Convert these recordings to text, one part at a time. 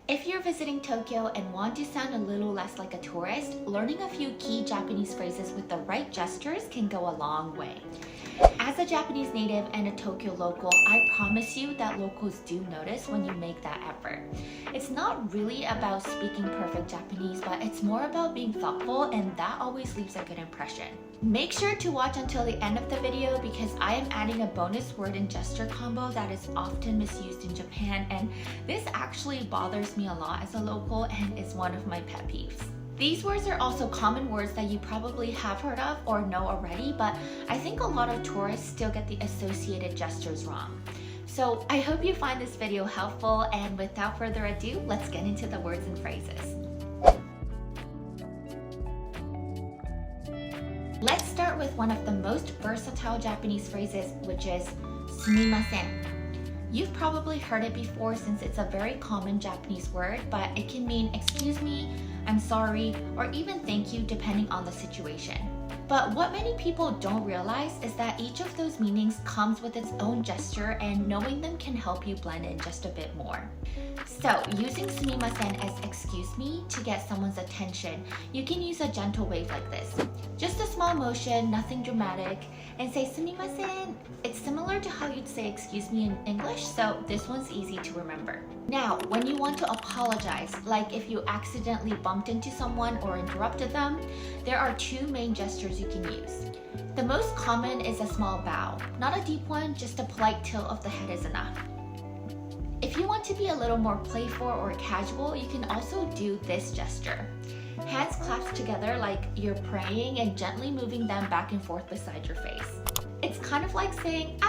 If you're visiting Tokyo and want to sound a little less like a tourist, learning a few key Japanese phrases with the right gestures can go a long way. As a Japanese native and a Tokyo local, I promise you that locals do notice when you make that effort. It's not really about speaking perfect Japanese, but it's more about being thoughtful, and that always leaves a good impression. Make sure to watch until the end of the video because I am adding a bonus word and gesture combo that is often misused in Japan, and this actually bothers me a lot as a local and is one of my pet peeves. These words are also common words that you probably have heard of or know already, but I think a lot of tourists still get the associated gestures wrong. So I hope you find this video helpful, and without further ado, let's get into the words and phrases. Let's start with one of the most versatile Japanese phrases, which is sumimasen. You've probably heard it before since it's a very common Japanese word, but it can mean excuse me, I'm sorry, or even thank you depending on the situation. But what many people don't realize is that each of those meanings comes with its own gesture, and knowing them can help you blend in just a bit more. So, using sumimasen as excuse me to get someone's attention, you can use a gentle wave like this. Just a small motion, nothing dramatic, and say sumimasen. It's similar to how you'd say excuse me in English, so this one's easy to remember. Now, when you want to apologize, like if you accidentally bumped into someone or interrupted them, there are two main gestures you can use. The most common is a small bow. Not a deep one, just a polite tilt of the head is enough. If you want to be a little more playful or casual, you can also do this gesture. Hands clasped together like you're praying and gently moving them back and forth beside your face. It's kind of like saying,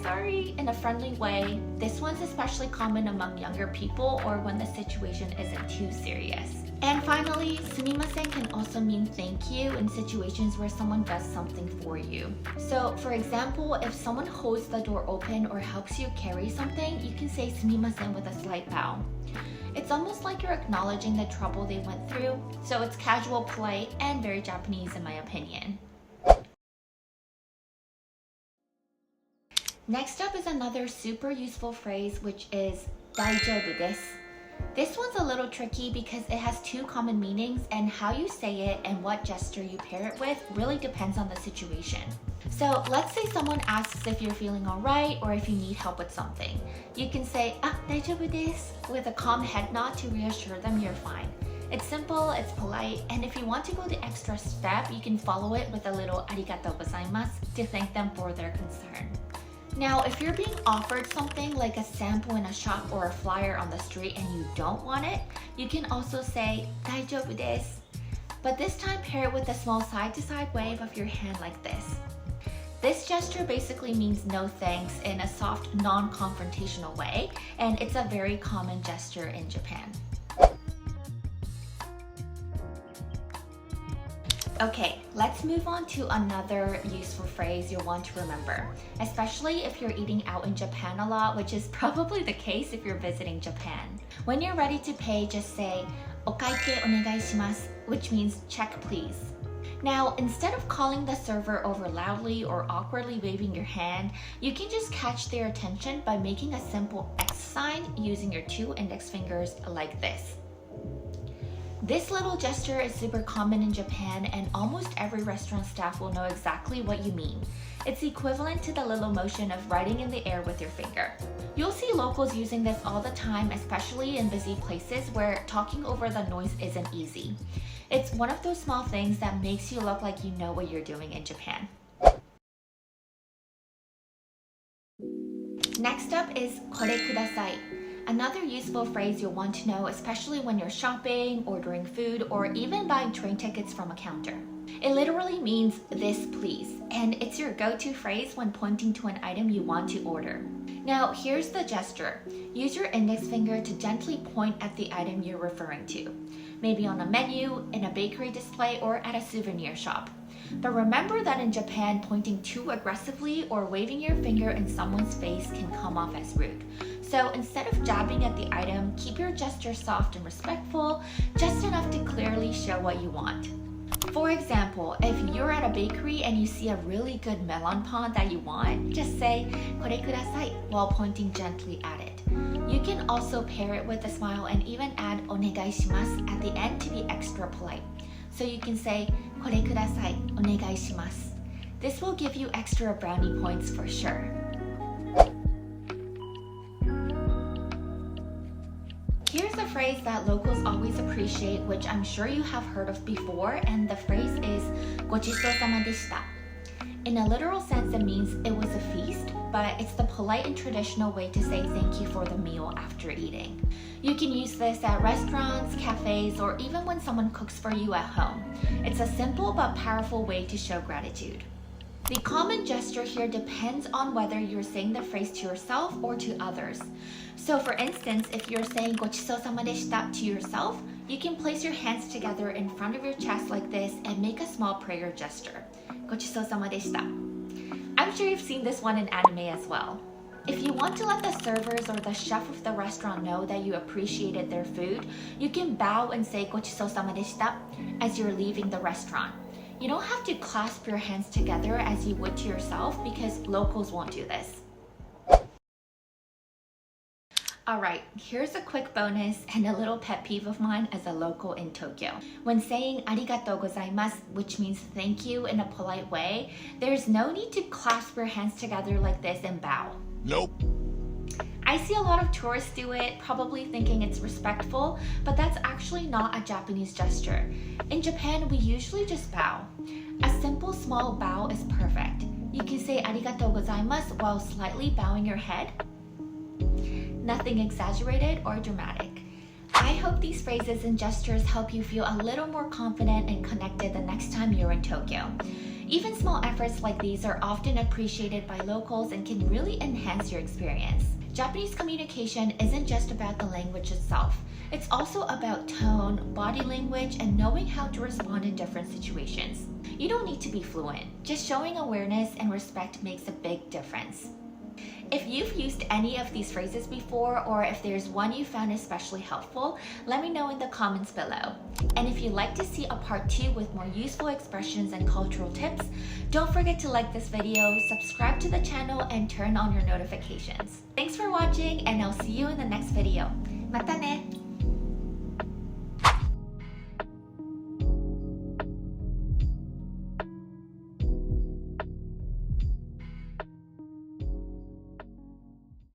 sorry, in a friendly way. This one's especially common among younger people or when the situation isn't too serious. And finally, sumimasen can also mean thank you in situations where someone does something for you. So, for example, if someone holds the door open or helps you carry something, you can say sumimasen with a slight bow. It's almost like you're acknowledging the trouble they went through, so it's casual, polite, and very Japanese in my opinion. Next up is another super useful phrase, which is 大丈夫です. This one's a little tricky because it has two common meanings, and how you say it and what gesture you pair it with really depends on the situation. So let's say someone asks if you're feeling alright or if you need help with something. You can say 大丈夫です with a calm head nod to reassure them you're fine. It's simple, it's polite, and if you want to go the extra step, you can follow it with a little ありがとうございます to thank them for their concern. Now, if you're being offered something like a sample in a shop or a flyer on the street and you don't want it, you can also say 大丈夫です. But this time, pair it with a small side-to-side wave of your hand like this. This gesture basically means no thanks in a soft, non-confrontational way, and it's a very common gesture in Japan. Okay, let's move on to another useful phrase you'll want to remember, especially if you're eating out in Japan a lot, which is probably the case if you're visiting Japan. When you're ready to pay, just say お会計お願いします, which means check please. Now, instead of calling the server over loudly or awkwardly waving your hand, you can just catch their attention by making a simple X sign using your two index fingers like this. This little gesture is super common in Japan, and almost every restaurant staff will know exactly what you mean. It's equivalent to the little motion of writing in the air with your finger. You'll see locals using this all the time, especially in busy places where talking over the noise isn't easy. It's one of those small things that makes you look like you know what you're doing in Japan. Next up is これください. Another useful phrase you'll want to know, especially when you're shopping, ordering food, or even buying train tickets from a counter. It literally means this please, and it's your go-to phrase when pointing to an item you want to order. Now, here's the gesture. Use your index finger to gently point at the item you're referring to, maybe on a menu, in a bakery display, or at a souvenir shop. But remember that in Japan, pointing too aggressively or waving your finger in someone's face can come off as rude. So instead of jabbing at the item, keep your gesture soft and respectful, just enough to clearly show what you want. For example, if you're at a bakery and you see a really good melon pan that you want, just say これください while pointing gently at it. You can also pair it with a smile and even add お願いします at the end to be extra polite. So you can say これください、お願いします. This will give you extra brownie points for sure. Here's a phrase that locals always appreciate, which I'm sure you have heard of before, and the phrase is ごちそうさまでした. In a literal sense, it means it was a feast, but it's the polite and traditional way to say thank you for the meal after eating. You can use this at restaurants, cafes, or even when someone cooks for you at home. It's a simple but powerful way to show gratitude. The common gesture here depends on whether you're saying the phrase to yourself or to others. So for instance, if you're saying ごちそうさまでした to yourself, you can place your hands together in front of your chest like this and make a small prayer gesture. ごちそうさまでした. I'm sure you've seen this one in anime as well. If you want to let the servers or the chef of the restaurant know that you appreciated their food, you can bow and say ごちそうさまでした as you're leaving the restaurant. You don't have to clasp your hands together as you would to yourself because locals won't do this. Alright, here's a quick bonus and a little pet peeve of mine as a local in Tokyo. When saying ありがとうございます, which means thank you in a polite way, there's no need to clasp your hands together like this and bow. Nope. I see a lot of tourists do it, probably thinking it's respectful, but that's actually not a Japanese gesture. In Japan, we usually just bow. A simple small bow is perfect. You can say ありがとうございます while slightly bowing your head. Nothing exaggerated or dramatic. I hope these phrases and gestures help you feel a little more confident and connected the next time you're in Tokyo. Even small efforts like these are often appreciated by locals and can really enhance your experience. Japanese communication isn't just about the language itself. It's also about tone, body language, and knowing how to respond in different situations. You don't need to be fluent. Just showing awareness and respect makes a big difference. If you've used any of these phrases before, or if there's one you found especially helpful, let me know in the comments below. And if you'd like to see a part 2 with more useful expressions and cultural tips, don't forget to like this video, subscribe to the channel, and turn on your notifications. Thanks for watching, and I'll see you in the next video. またね!